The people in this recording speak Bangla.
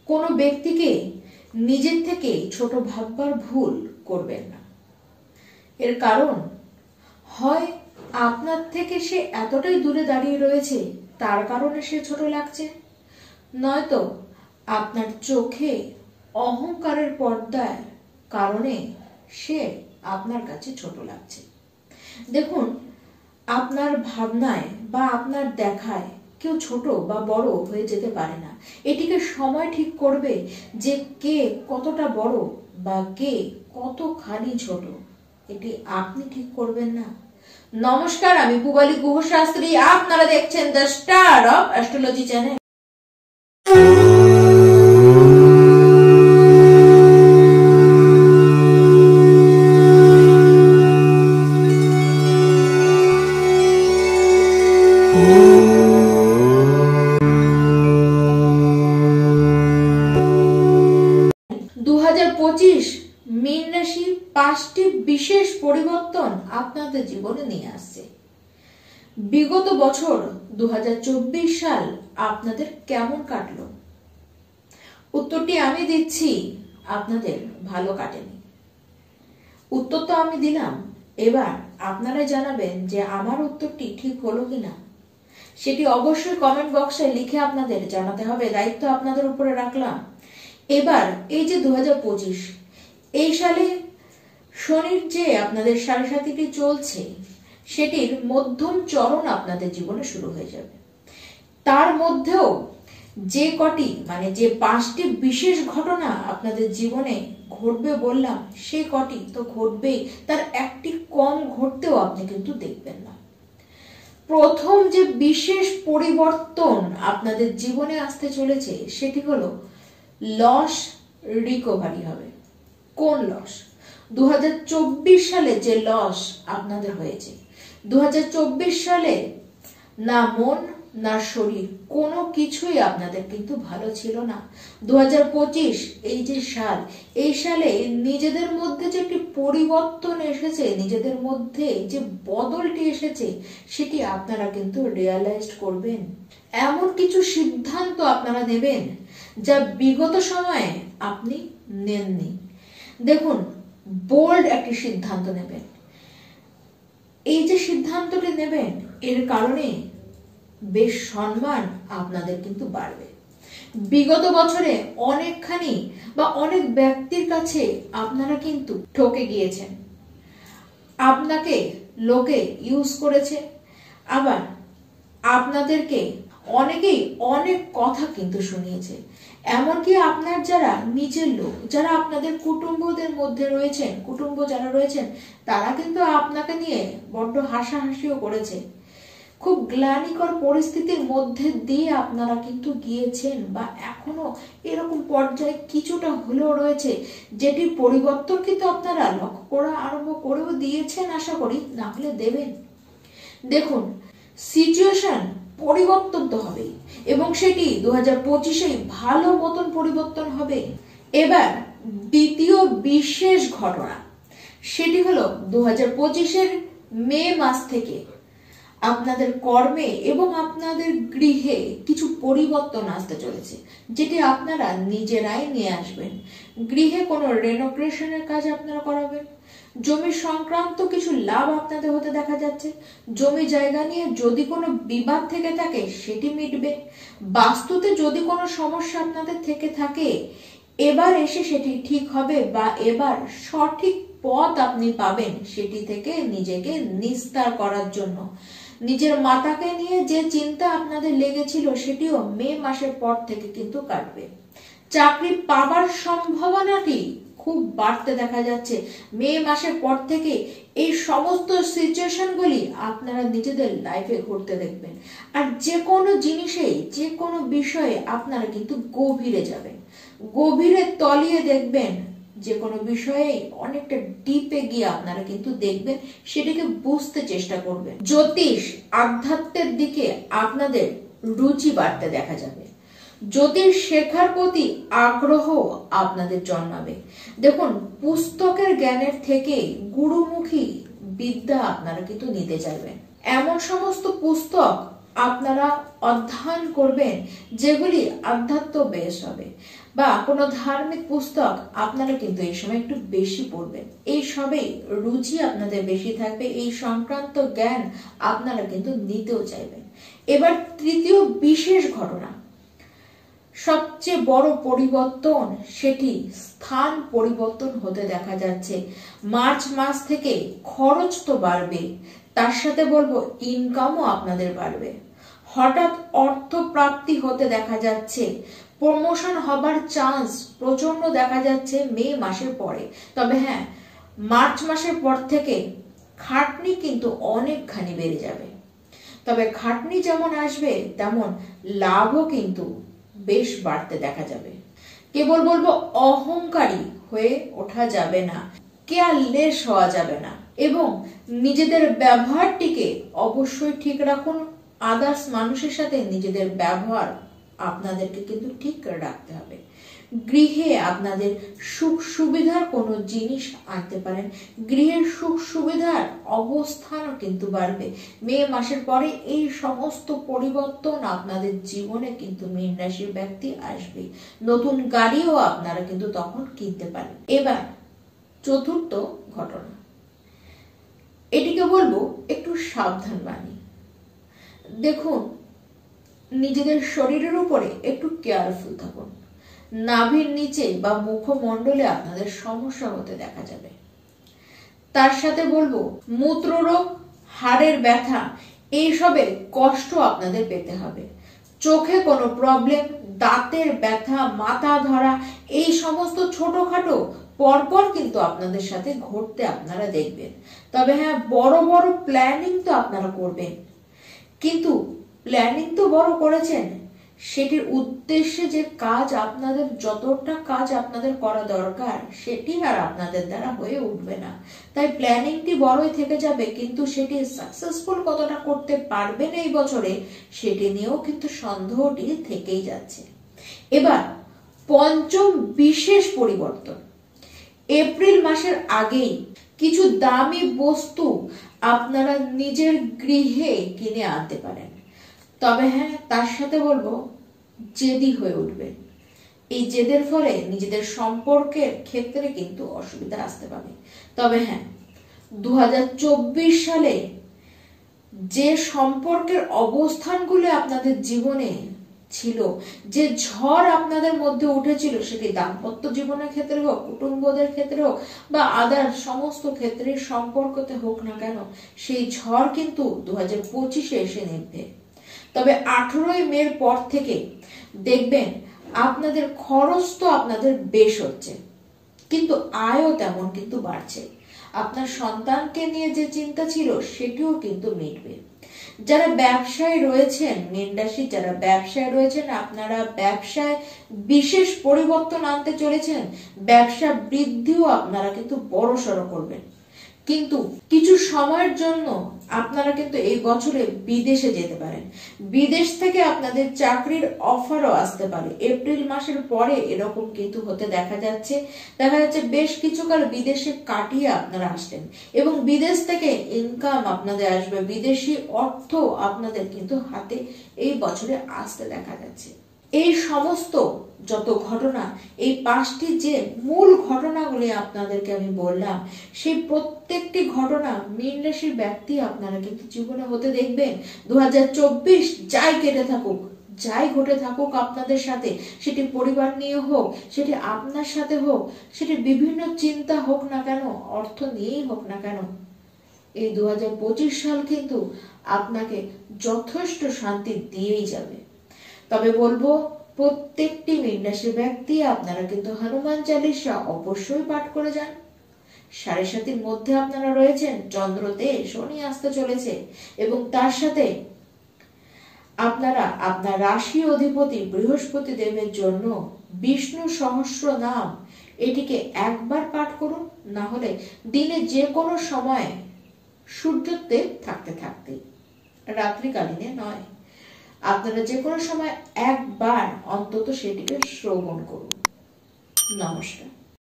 কোনো ব্যক্তিকে নিজের থেকে ছোট ভাববার ভুল করবেন না। এর কারণ হয় আপনার থেকে সে এতটাই দূরে দাঁড়িয়ে রয়েছে তার কারণে সে ছোট লাগছে, নয়তো আপনার চোখে অহংকারের পর্দার কারণে সে আপনার কাছে ছোট লাগছে। দেখুন, আপনার ভাবনায় বা আপনার দেখায় কেউ ছোট বা বড় হয়ে যেতে পারে না। এটিকে সময় ঠিক করবে যে কে কতটা বড় বা কে কতখানি ছোট, এটি আপনি ঠিক করবেন না। নমস্কার, আমি পূবালী গুহ শাস্ত্রী, আপনারা দেখছেন the star of astrology channel. 2025 মীন রাশি 5টি বিশেষ পরিবর্তন আপনাদের জীবনে নিয়ে আসছে। বিগত বছর 2024 সাল আপনাদের কেমন কাটলো? উত্তরটি আমি দিচ্ছি, আপনাদের ভালো কাটেনি। উত্তর তো আমি দিলাম, এবার আপনারা জানাবেন যে আমার উত্তরটি ঠিক হলো কিনা। সেটি অবশ্যই কমেন্ট বক্সে লিখে আপনাদের জানাতে হবে, দায়িত্ব আপনাদের উপরে রাখলাম। এবার এই যে 2025 এই সালে শনির যে আপনাদের 7.5টি চলছে, সেটির মধ্যম চরণ আপনাদের জীবনে শুরু হয়ে যাবে। তার মধ্যেও যে কটি যে 5টি বিশেষ ঘটনা আপনাদের জীবনে ঘটবে বললাম, সেই কটি তো ঘটবেই, তার একটি কম ঘটতেও আপনি কিন্তু দেখবেন না। প্রথম যে বিশেষ পরিবর্তন আপনাদের জীবনে আসতে চলেছে সেটি হলো লস রিকভারি হবে। কোন লস? 2024 সালে যে লস আপনাদের হয়েছে, 2024 সালে না মন না শরীর কোনো কিছুই আপনাদের কিন্তু ভালো ছিল না। 2025 এই যে সাল, এই সালে নিজেদের মধ্যে যে একটি পরিবর্তন এসেছে, নিজেদের মধ্যে যে বদলটি এসেছে, সেটি আপনারা কিন্তু রিয়ালাইজ করবেন। এমন কিছু সিদ্ধান্ত আপনারা নেবেন যা বিগত সময়ে আপনি নেননি। দেখুন, বোল্ড একটি সিদ্ধান্ত নেবেন। এই যে সিদ্ধান্তটি নেবেন, এর কারণে বেশ সম্মান আপনাদের কিন্তু বাড়বে। বিগত বছরে অনেকখানি বা অনেক ব্যক্তির কাছে আপনারা কিন্তু ঠকে গিয়েছেন। আপনাকে লোকে ইউজ করেছে, আবার আপনাদেরকে অনেকেই অনেক কথা কিন্তু শুনিয়েছে। এমনকি আপনার যারা নিজের লোক, যারা আপনাদের কুটুম্বদের মধ্যে রয়েছেন, কুটুম্ব যারা রয়েছেন, তারা কিন্তু আপনাকে নিয়ে বড্ড হাসাহাসিও করেছে। খুব গ্লানিকর পরিস্থিতির মধ্যে দিয়ে আপনারা কিন্তু গিয়েছেন, বা এখনো এরকম পর্যায়ে কিছুটা হলেও রয়েছে, যেটির পরিবর্তন কিন্তু আপনারা লক্ষ্য করা আরম্ভ করেও দিয়েছেন, আশা করি, না হলে দেবেন। দেখুন, সিচুয়েশন পরিবর্তন তো হবেই, এবং সেটি 2025-এ ভালো মতন পরিবর্তন হবে। এবার দ্বিতীয় বিশেষ ঘটনা, সেটি হলো 2025-এর মে মাস থেকে আপনাদের কর্মে এবং আপনাদের গৃহে কিছু পরিবর্তন আসতে চলেছে, যেটি আপনারা নিজেরাই নিয়ে আসবেন। গৃহে কোনো রেনোভেশনের কাজ আপনারা করাবেন। জমি সংক্রান্ত কিছু লাভ আপনাদের হতে দেখা যাচ্ছে। জমি জায়গা নিয়ে যদি কোনো বিবাদ থেকে থাকে, সেটি মিটবে। বাস্তুতে যদি কোনো সমস্যা আপনাদের থেকে থাকে, এবার এসে সেটি ঠিক হবে, বা এবার সঠিক পথ আপনি পাবেন সেটি থেকে নিজেকে নিস্তার করার জন্য। নিজের মাতাকে নিয়ে যে চিন্তা আপনাদের লেগেছিল, সেটিও মে মাসের পর থেকে কিন্তু কাটবে। চাকরি পাবার সম্ভাবনাটি খুব বাড়তে দেখা যাচ্ছে। মে মাসের পর থেকে এই সমস্ত সিচুয়েশনগুলি আপনারা নিজেদের লাইফে ঘটতে দেখবেন। আর যে কোনো জিনিসে, যে কোনো বিষয়ে আপনারা কিন্তু গভীরে যাবেন, গভীরে তলিয়ে দেখবেন। যে কোনো বিষয়ে অনেকটা ডিপে গিয়ে আপনারা কিন্তু দেখবেন, সেটাকে বুঝতে চেষ্টা করবেন। জ্যোতিষ, আধ্যাত্মের দিকে আপনাদের রুচি বাড়তে দেখা যাবে। জ্যোতিষ শেখার প্রতি আগ্রহ আপনাদের জন্মাবে। দেখুন, পুস্তকের জ্ঞানের থেকে গুরুমুখী বিদ্যা আপনারা কিন্তু নিতে চাইবেন। এমন সমস্ত পুস্তক আপনারা অধ্যয়ন করবেন যেগুলি আধ্যাত্ম বেস হবে, বা কোনো ধার্মিক পুস্তক আপনারা কিন্তু এই সময় একটু বেশি পড়বেন। এই সবেই রুচি আপনাদের বেশি থাকবে, এই সংক্রান্ত জ্ঞান আপনারা কিন্তু নিতেও চাইবেন। এবার তৃতীয় বিশেষ ঘটনা, সবচেয়ে বড় পরিবর্তন, সেটি স্থান পরিবর্তন হতে দেখা যাচ্ছে। মার্চ মাস থেকে খরচ তো বাড়বে, তার সাথে বলবো ইনকামও আপনাদের বাড়বে। হঠাৎ অর্থ প্রাপ্তি হতে দেখা যাচ্ছে। প্রমোশন হবার চান্স প্রচন্ড দেখা যাচ্ছে মে মাসের পরে। তবে হ্যাঁ, মার্চ মাসের পর থেকে খাটনি কিন্তু অনেকখানি বেড়ে যাবে। তবে খাটনি যেমন আসবে তেমন লাভও কিন্তু বেশ বাড়তে দেখা যাবে। কেবল বলবো অহংকারী হয়ে ওঠা যাবে না, কেয়ারলেস হওয়া যাবে না, এবং নিজেদের ব্যবহারটিকে অবশ্যই ঠিক রাখুন। আদার্স মানুষের সাথে নিজেদের ব্যবহার আপনাদেরকে কিন্তু ঠিক রাখতে হবে। গৃহে আপনাদের সুখ সুবিধার কোনো জিনিস আনতে পারেন, গৃহের সুখ সুবিধার অবস্থানও কিন্তু বাড়বে। মে মাসের পরে এই সমস্ত পরিবর্তন আপনাদের জীবনে কিন্তু মীন রাশির ব্যক্তি আসবে। নতুন গাড়িও আপনারা কিন্তু তখন কিনতে পারেন। এবার চতুর্থ ঘটনা, এটিকে বলবো একটু সাবধান বাণী। দেখুন, নিজেদের শরীরের উপরে একটু কেয়ারফুল থাকুন। নাভির নিচে বা মুখমণ্ডলে আপনাদের সমস্যা হতে দেখা যাবে। তার সাথে বলবো মূত্ররোগ, হাড়ের ব্যথা, এইসবের কষ্ট আপনাদের পেতে হবে। চোখে কোনো প্রবলেম, দাঁতের ব্যথা, মাথা ধরা, এই সমস্ত ছোটখাটো পরপর কিন্তু আপনাদের সাথে ঘটতে আপনারা দেখবেন। তবে হ্যাঁ, বড় বড় প্ল্যানিং তো আপনারা করবেন, কিন্তু প্ল্যানিং তো বড় করেছেন, সেটির উদ্দেশ্যে যে কাজ আপনাদের, যতটা কাজ আপনাদের করা দরকার সেটি আর আপনাদের দ্বারা হয়ে উঠবে না। তাই প্ল্যানিংটি বড়ই থেকে যাবে, কিন্তু সেটি সাকসেসফুল কতটা করতে পারবেন এই বছরে সেটি নিয়েও কিন্তু সন্দেহটি থেকেই যাচ্ছে। এবার পঞ্চম বিশেষ পরিবর্তন, এপ্রিল মাসের আগেই কিছু দামি বস্তু আপনারা নিজের গৃহে কিনে আনতে পারেন। তবে হ্যাঁ, তার সাথে বলবো জেদি হয়ে উঠবে। এই জেদের ফলে নিজেদের সম্পর্কের ক্ষেত্রে কিন্তু অসুবিধা আসতে পারে। তবে হ্যাঁ, 2024 সালে যে সম্পর্কের অবস্থানগুলো আপনাদের জীবনে ছিল, যে ঝড় আপনাদের মধ্যে উঠেছিল, সেটি দাম্পত্য জীবনের ক্ষেত্রে হোক, কুটুম্বদের ক্ষেত্রে হোক, বা আদার সমস্ত ক্ষেত্রে সম্পর্কতে হোক না কেন, সেই ঝড় কিন্তু 2025-এ এসে নিভবে। তবে 18ই মের পর থেকে দেখবেন আপনাদের খরচ তো আপনাদের বেশ হচ্ছে, কিন্তু আয়ও তেমন কিন্তু বাড়ছে। আপনার সন্তানকে নিয়ে যে চিন্তা ছিল সেটিও কিন্তু মিটবে। যারা ব্যবসায় রয়েছেন, মীন রাশি যারা ব্যবসায় রয়েছেন, আপনারা ব্যবসায় বিশেষ পরিবর্তন আনতে চলেছেন। ব্যবসা বৃদ্ধিও আপনারা কিন্তু বড়সড় করবেন। কিন্তু কিছু সময়ের জন্য আপনারা কিন্তু এই বছরে বিদেশে যেতে পারেন। বিদেশ থেকে আপনাদের চাকরির অফারও আসতে পারে। এপ্রিল মাসের পরে এরকম কিন্তু হতে দেখা যাচ্ছে বেশ কিছুকাল বিদেশে কাটিয়ে আপনারা আসলেন এবং বিদেশ থেকে ইনকাম আপনাদের আসবে, বিদেশি অর্থ আপনাদের কিন্তু হাতে এই বছরে আসতে দেখা যাচ্ছে। এই সমস্ত যত ঘটনা, এই 5টি যে মূল ঘটনাগুলি আপনাদেরকে আমি বললাম, সেই প্রত্যেকটি ঘটনা মীন রাশির ব্যক্তি আপনারা কিন্তু জীবনে হতে দেখবেন। 2024 যাই কেটে থাকুক, যাই ঘটে থাকুক আপনাদের সাথে, সেটি পরিবার নিয়ে হোক, সেটি আপনার সাথে হোক, সেটি বিভিন্ন চিন্তা হোক না কেন, অর্থ নিয়েই হোক না কেন, এই 2025 সাল কিন্তু আপনাকে যথেষ্ট শান্তি দিয়েই যাবে। তবে বলবো প্রত্যেকটি মীন রাশির ব্যক্তি আপনারা কিন্তু হনুমান চালিসা অবশ্যই পাঠ করে যান। 7.5 মধ্যে আপনারা রয়েছেন, চন্দ্রতে শনি আসতে চলেছে এবং তার সাথে আপনারা আপনার রাশি অধিপতি বৃহস্পতি দেবের জন্য বিষ্ণু সহস্র নাম এটিকে একবার পাঠ করুন, না হলে দিনে যে কোনো সময় সূর্যোদয় থাকতে থাকতে, রাত্রিকালীনে নয়, আপনারা যে কোনো সময় একবার অন্তত সেটিকে শ্রবণ করুন। নমস্কার।